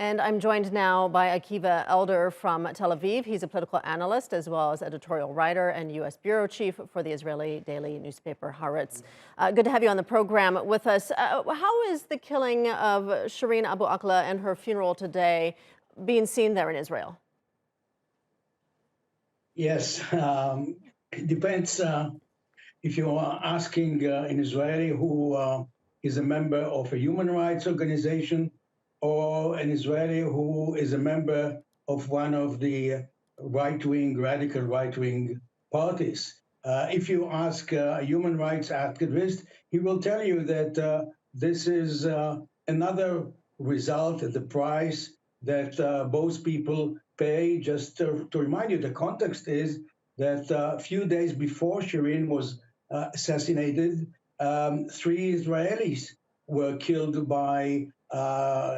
And I'm joined now by Akiva Eldar from Tel Aviv. He's a political analyst as well as editorial writer and U.S. bureau chief for the Israeli daily newspaper Haaretz. Good to have you on the program with us. How is the killing of Shireen Abu Akleh and her funeral today being seen there in Israel? Yes, it depends if you are asking an Israeli who is a member of a human rights organization or an Israeli who is a member of one of the right-wing, radical right-wing parties. If you ask a human rights activist, he will tell you that this is another result, the price that both people pay. Just to remind you, the context is that a few days before Shireen was assassinated, three Israelis were killed by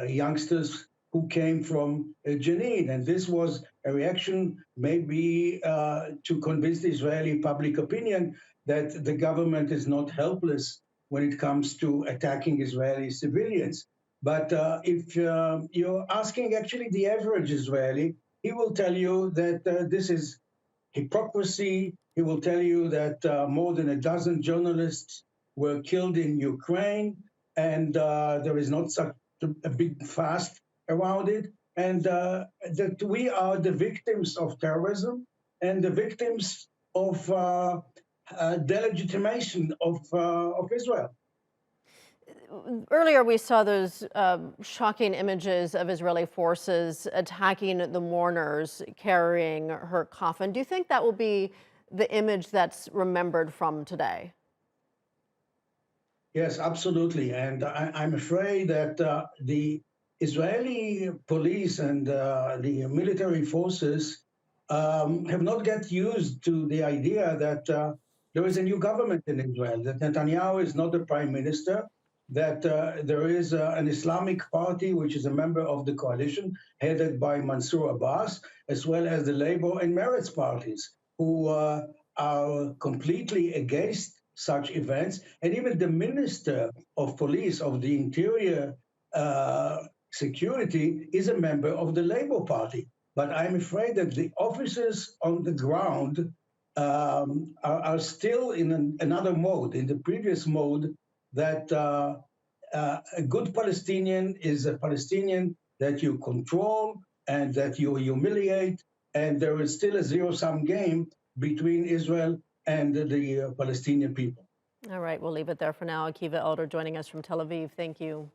youngsters who came from Jenin. And this was a reaction maybe to convince the Israeli public opinion that the government is not helpless when it comes to attacking Israeli civilians. But if you're asking actually the average Israeli, he will tell you that this is hypocrisy. He will tell you that more than a dozen journalists were killed in Ukraine, and there is not such a big fuss around it, and that we are the victims of terrorism and the victims of delegitimation of Israel. Earlier, we saw those shocking images of Israeli forces attacking the mourners carrying her coffin. Do you think that will be the image that's remembered from today? Yes, absolutely. And I'm afraid that the Israeli police and the military forces have not get used to the idea that there is a new government in Israel, that Netanyahu is not the prime minister, that there is an Islamic party which is a member of the coalition headed by Mansour Abbas, as well as the Labour and Meretz parties, who are completely against such events. And even the minister of police of the interior security is a member of the Labour Party. But I'm afraid that the officers on the ground are still in another mode, in the previous mode, that a good Palestinian is a Palestinian that you control and that you humiliate, and there is still a zero-sum game between Israel and the Palestinian people. All right, we'll leave it there for now. Akiva Eldar joining us from Tel Aviv. Thank you.